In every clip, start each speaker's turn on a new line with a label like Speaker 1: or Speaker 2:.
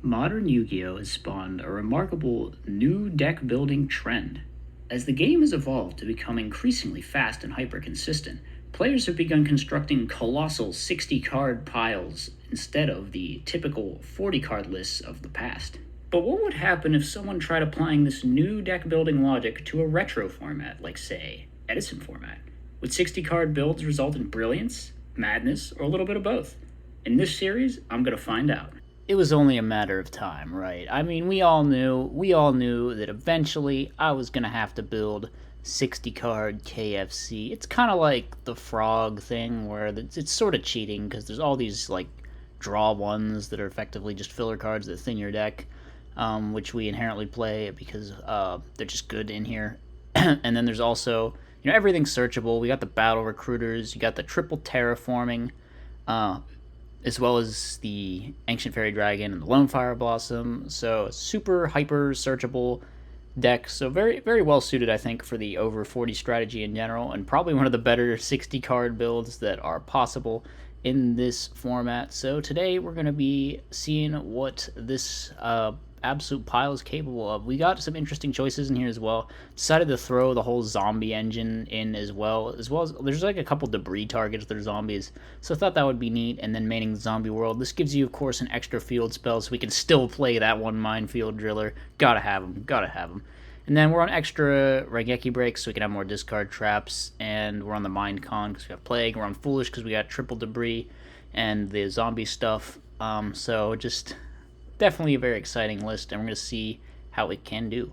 Speaker 1: Modern Yu-Gi-Oh! Has spawned a remarkable new deck building trend. As the game has evolved to become increasingly fast and hyper consistent, players have begun constructing colossal 60 card piles instead of the typical 40 card lists of the past. But what would happen if someone tried applying this new deck building logic to a retro format, like, say, Edison Format? Would 60 card builds result in brilliance, madness, or a little bit of both? In this series, I'm going to find out. It was only a matter of time, right? I mean, we all knew that eventually I was going to have to build 60 card KFC. It's kind of like the frog thing where it's sort of cheating because there's all these like draw ones that are effectively just filler cards that thin your deck, which we inherently play because they're just good in here. And then there's also, everything's searchable. We got the battle recruiters, you got the triple terraforming, as well as the Ancient Fairy Dragon and the Lone Fire Blossom. So super hyper searchable deck. So very very well suited, I think, for the over 40 strategy in general, and probably one of the better 60 card builds that are possible in this format. So today we're going to be seeing what this absolute pile is capable of. We got some interesting choices in here as well. Decided to throw the whole zombie engine in as well as there's like a couple debris targets that are zombies, so I thought that would be neat. And then maining the zombie world, this gives you of course an extra field spell, so we can still play that one minefield driller. Gotta have them. And then we're on extra Raigeki breaks, so we can have more discard traps, and we're on the Mind Con because we have Plague. We're on Foolish because we got triple debris and the zombie stuff. So just definitely a very exciting list, and we're going to see how it can do.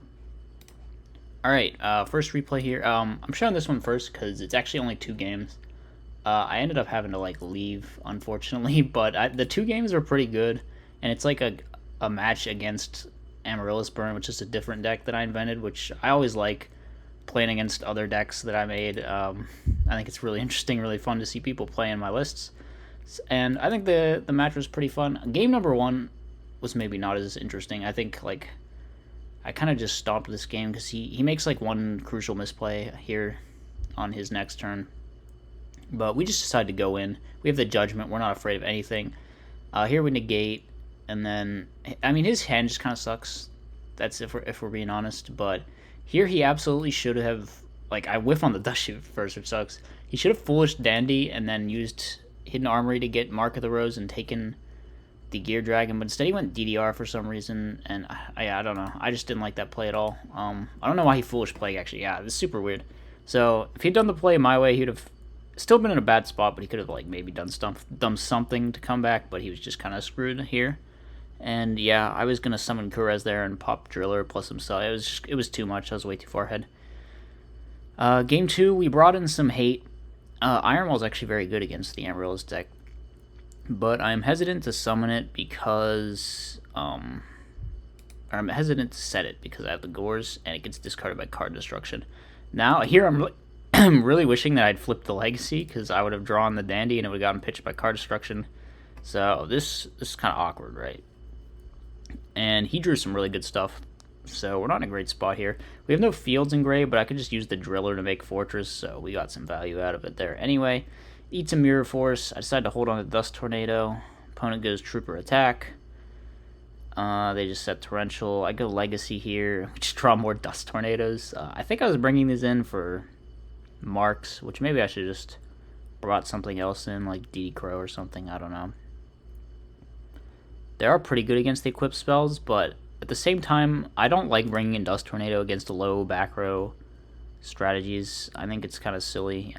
Speaker 1: Alright, first replay here. I'm showing this one first because it's actually only 2 games. I ended up having to leave, unfortunately, but the 2 games were pretty good, and it's like a match against Amaryllis Burn, which is a different deck that I invented, which I always like playing against other decks that I made. I think it's really interesting, really fun to see people play in my lists, and I think the match was pretty fun. Game number 1 was maybe not as interesting. I think I kind of just stopped this game because he makes one crucial misplay here on his next turn, but we just decided to go in. We have the Judgment. We're not afraid of anything. Here we negate, and then I mean his hand just kind of sucks. That's if we're being honest. But here he absolutely should have I whiff on the dust shoot first, which sucks. He should have Foolish Dandy and then used Hidden Armory to get Mark of the Rose and taken the Gear Dragon, but instead he went DDR for some reason, and I don't know. I just didn't like that play at all. I don't know why he Foolish Plague, actually. Yeah, this is super weird. So if he'd done the play my way, he'd have still been in a bad spot, but he could have maybe done something to come back, but he was just kind of screwed here. And yeah, I was gonna summon Kuraz there and pop Driller plus himself. It was too much. I was way too far ahead. Game 2, we brought in some hate. Iron Wall's actually very good against the Amaryllis deck, but I'm hesitant to summon it because I'm hesitant to set it because I have the Gores and it gets discarded by card destruction. Now here I'm really wishing that I'd flipped the Legacy because I would have drawn the Dandy and it would have gotten pitched by card destruction. So this is kind of awkward, right? And he drew some really good stuff, so we're not in a great spot here. We have no fields in gray, but I could just use the Driller to make Fortress, so we got some value out of it there. Anyway, eats a Mirror Force. I decided to hold on to Dust Tornado. Opponent goes Trooper Attack. They just set Torrential. I go Legacy here. Just draw more Dust Tornadoes. I think I was bringing these in for marks, which maybe I should just brought something else in, like DD Crow or something. I don't know. They are pretty good against the equipped spells, but at the same time, I don't like bringing in Dust Tornado against low back row strategies. I think it's kind of silly.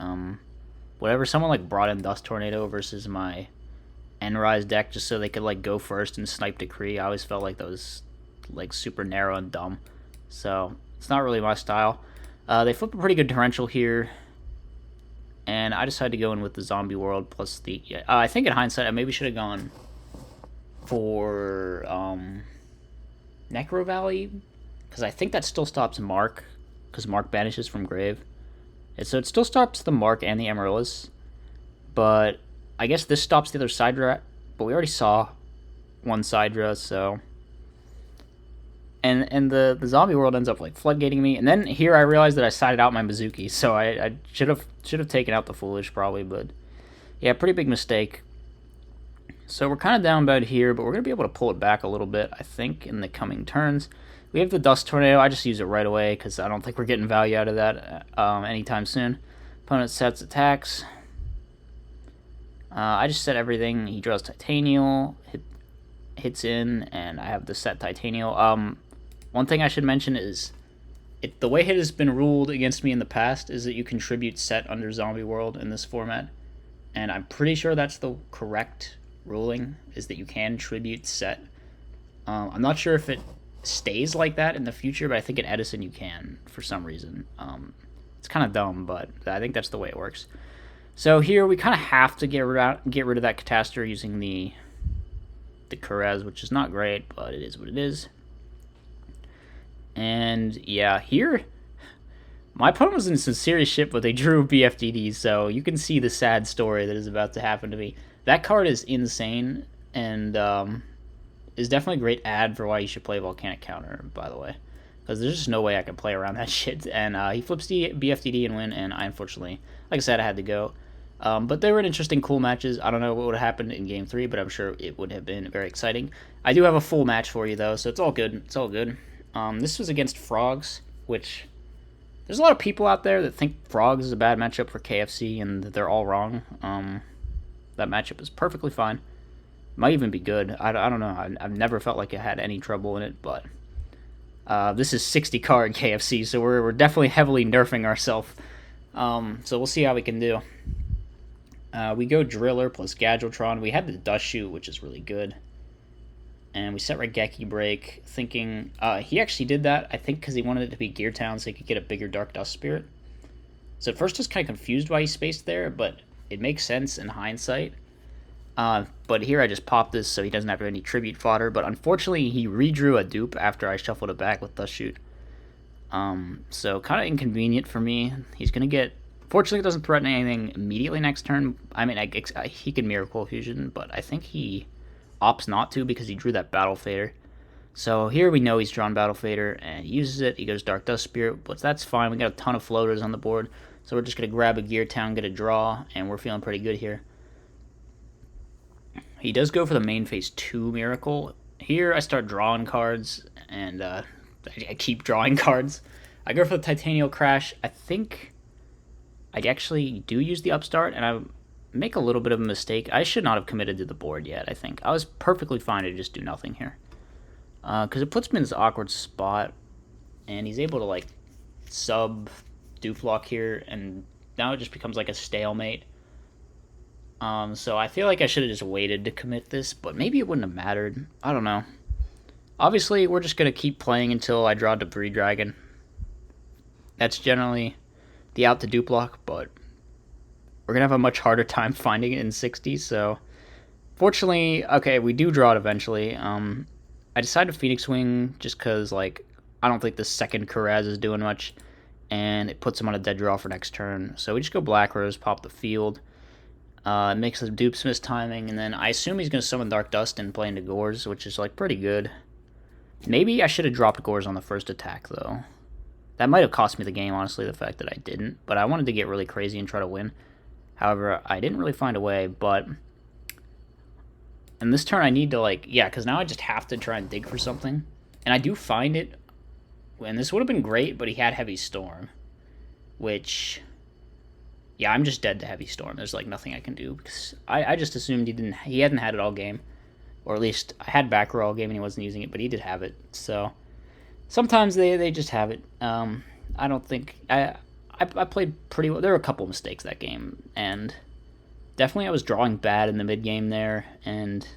Speaker 1: Whatever, someone brought in Dust Tornado versus my Enrise deck just so they could go first and snipe Decree. I always felt like that was super narrow and dumb. So it's not really my style. They flip a pretty good Torrential here, and I decided to go in with the Zombie World plus the. I think in hindsight I maybe should have gone for Necro Valley, because I think that still stops Mark, because Mark banishes from grave. And so it still stops the Mark and the Amaryllis, but I guess this stops the other Sidra, but we already saw one Sidra, so. And the zombie world ends up floodgating me, and then here I realized that I sided out my Mizuki, so I should have taken out the Foolish probably, but yeah, pretty big mistake. So we're kind of down about here, but we're going to be able to pull it back a little bit, I think, in the coming turns. We have the Dust Tornado. I just use it right away because I don't think we're getting value out of that anytime soon. Opponent sets attacks. I just set everything. He draws Titanial, hits in, and I have the set Titanial. One thing I should mention is the way it has been ruled against me in the past is that you contribute set under Zombie World in this format. And I'm pretty sure that's the correct ruling, is that you can tribute set. I'm not sure if it stays like that in the future, but I think in Edison you can for some reason. It's kind of dumb, but I think that's the way it works. So here we kind of have to get rid of that Catastor using the Kuraz, which is not great, but it is what it is. And yeah, here my opponent was in some serious shit, but they drew BFDD, so you can see the sad story that is about to happen to me. That card is insane, and is definitely a great ad for why you should play Volcanic Counter, by the way. Because there's just no way I can play around that shit. And he flips the BFDD and win, and I unfortunately, like I said, I had to go. But they were interesting, cool matches. I don't know what would have happened in Game 3, but I'm sure it would have been very exciting. I do have a full match for you, though, so it's all good. It's all good. This was against Frogs, which there's a lot of people out there that think Frogs is a bad matchup for KFC, and that they're all wrong. That matchup is perfectly fine. Might even be good. I don't know. I've never felt like I had any trouble in it, but this is 60 card KFC, so we're definitely heavily nerfing ourselves. So we'll see how we can do. We go Driller plus Gadgetron. We had the Dust Shoot, which is really good. And we set Raigeki Break, thinking... he actually did that, I think, because he wanted it to be Gear Town so he could get a bigger Dark Dust Spirit. So at first I was kind of confused why he spaced there, but it makes sense in hindsight. But here I just popped this so he doesn't have any tribute fodder. But unfortunately, he redrew a dupe after I shuffled it back with Dust Shoot. So kind of inconvenient for me. He's going to get... Fortunately, it doesn't threaten anything immediately next turn. I mean, he can Miracle Fusion, but I think he opts not to because he drew that Battle Fader. So here we know he's drawn Battle Fader, and he uses it. He goes Dark Dust Spirit, but that's fine. We got a ton of floaters on the board, so we're just going to grab a Gear Town, get a draw, and we're feeling pretty good here. He does go for the main phase 2 Miracle. Here I start drawing cards, and I keep drawing cards. I go for the Titanial Crash. I think I actually do use the Upstart, and I make a little bit of a mistake. I should not have committed to the board yet, I think. I was perfectly fine to just do nothing here. Because it puts me in this awkward spot, and he's able to, like, sub Duplock here, and now it just becomes like a stalemate. So I feel like I should have just waited to commit this, but maybe it wouldn't have mattered. I don't know. Obviously, we're just going to keep playing until I draw Debris Dragon. That's generally the out to Duplock, but we're going to have a much harder time finding it in 60, so fortunately, okay, we do draw it eventually. I decided to Phoenix Wing just because, like, I don't think the second Kuraz is doing much, and it puts him on a dead draw for next turn. So we just go Black Rose, pop the field. It makes the dupes miss timing, and then I assume he's going to summon Dark Dust and play into Gores, which is, like, pretty good. Maybe I should have dropped Gores on the first attack, though. That might have cost me the game, honestly, the fact that I didn't, but I wanted to get really crazy and try to win. However, I didn't really find a way, but... And this turn I need to, like... Yeah, because now I just have to try and dig for something. And I do find it. And this would have been great, but he had Heavy Storm. Which... Yeah, I'm just dead to Heavy Storm. There's, like, nothing I can do. Because I just assumed he hadn't had it all game. Or at least, I had back row all game and he wasn't using it, but he did have it. So, sometimes they just have it. I don't think... I played pretty well. There were a couple mistakes that game, and definitely I was drawing bad in the mid-game there, and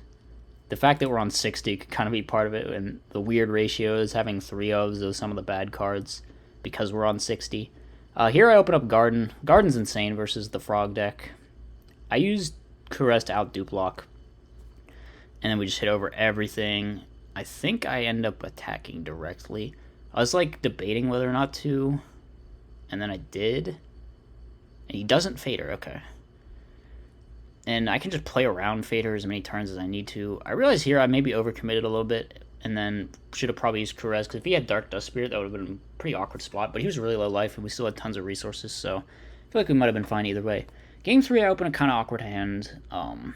Speaker 1: the fact that we're on 60 could kind of be part of it, and the weird ratios, having 3 ofs of some of the bad cards because we're on 60. Here I open up Garden. Garden's insane versus the Frog deck. I used Kuraz to out Duplock, and then we just hit over everything. I think I end up attacking directly. I was, like, debating whether or not to... And then I did. And he doesn't Fader, okay. And I can just play around Fader as many turns as I need to. I realize here I maybe overcommitted a little bit, and then should have probably used Kuraz, because if he had Dark Dust Spirit, that would have been a pretty awkward spot. But he was really low life, and we still had tons of resources, so I feel like we might have been fine either way. Game 3, I open a kind of awkward hand, because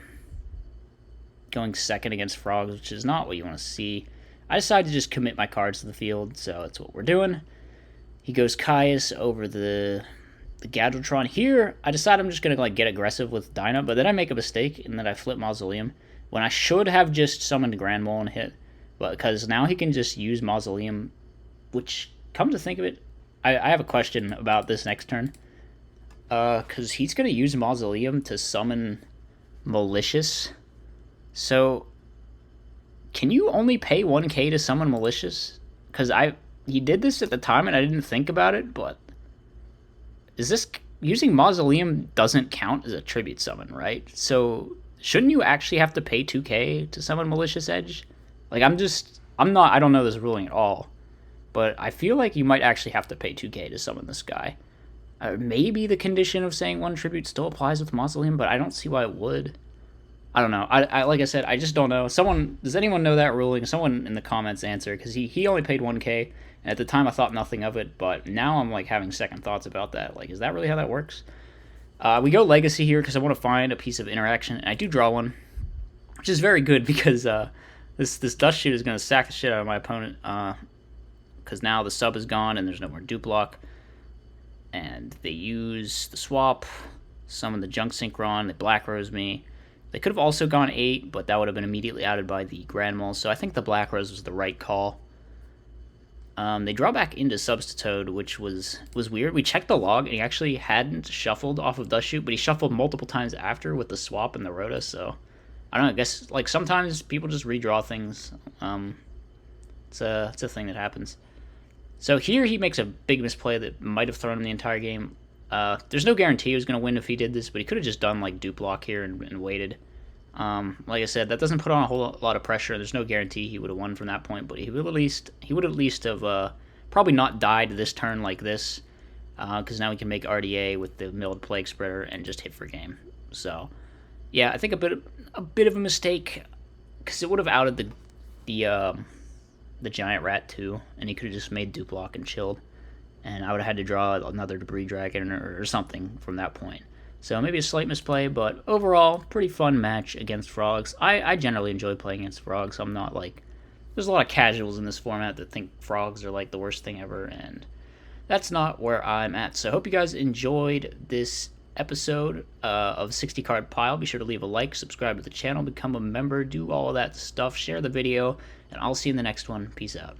Speaker 1: going second against frogs, which is not what you want to see. I decided to just commit my cards to the field, so that's what we're doing. He goes Caius over the Gadgetron. Here, I decide I'm just going to like get aggressive with Dyna, but then I make a mistake, and then I flip Mausoleum, when I should have just summoned Grand Mole and hit. But because now he can just use Mausoleum, which, come to think of it, I have a question about this next turn. Because he's going to use Mausoleum to summon Malicious. So, can you only pay 1k to summon Malicious? Because he did this at the time and I didn't think about it, but is this using Mausoleum doesn't count as a tribute summon, right? So shouldn't you actually have to pay 2k to summon Malicious Edge? Like I don't know this ruling at all, but I feel like you might actually have to pay 2k to summon this guy. Maybe the condition of saying one tribute still applies with Mausoleum, but I don't see why it would. I don't know. I like I said, I just don't know. Does anyone know that ruling? Someone in the comments answer, because he only paid 1k, and at the time I thought nothing of it, but now I'm like having second thoughts about that. Like, is that really how that works? We go Legacy here because I want to find a piece of interaction, and I do draw one, which is very good because this Dust Shoot is going to sack the shit out of my opponent, because now the sub is gone and there's no more Duplock, and they use the swap, summon the Junk Synchron, they Black Rose me. They could have also gone 8, but that would have been immediately outed by the Grand Mole, so I think the Black Rose was the right call. They draw back into Substitute, which was weird. We checked the log, and he actually hadn't shuffled off of Dust Shoot, but he shuffled multiple times after with the swap and the Rhoda, so I don't know, I guess like sometimes people just redraw things. It's a thing that happens. So here he makes a big misplay that might have thrown him the entire game. There's no guarantee he was going to win if he did this, but he could have just done like Duplock here and waited. Like I said, that doesn't put on a whole lot of pressure. There's no guarantee he would have won from that point, but he would at least have probably not died this turn like this, because now we can make RDA with the milled Plague Spreader and just hit for game. So yeah, I think a bit of a mistake, because it would have outed the Giant Rat too, and he could have just made Duplock and chilled, and I would have had to draw another Debris Dragon or something from that point. So maybe a slight misplay, but overall, pretty fun match against Frogs. I generally enjoy playing against Frogs. I'm not like... There's a lot of casuals in this format that think Frogs are like the worst thing ever, and that's not where I'm at. So I hope you guys enjoyed this episode of 60 Card Pile. Be sure to leave a like, subscribe to the channel, become a member, do all of that stuff, share the video, and I'll see you in the next one. Peace out.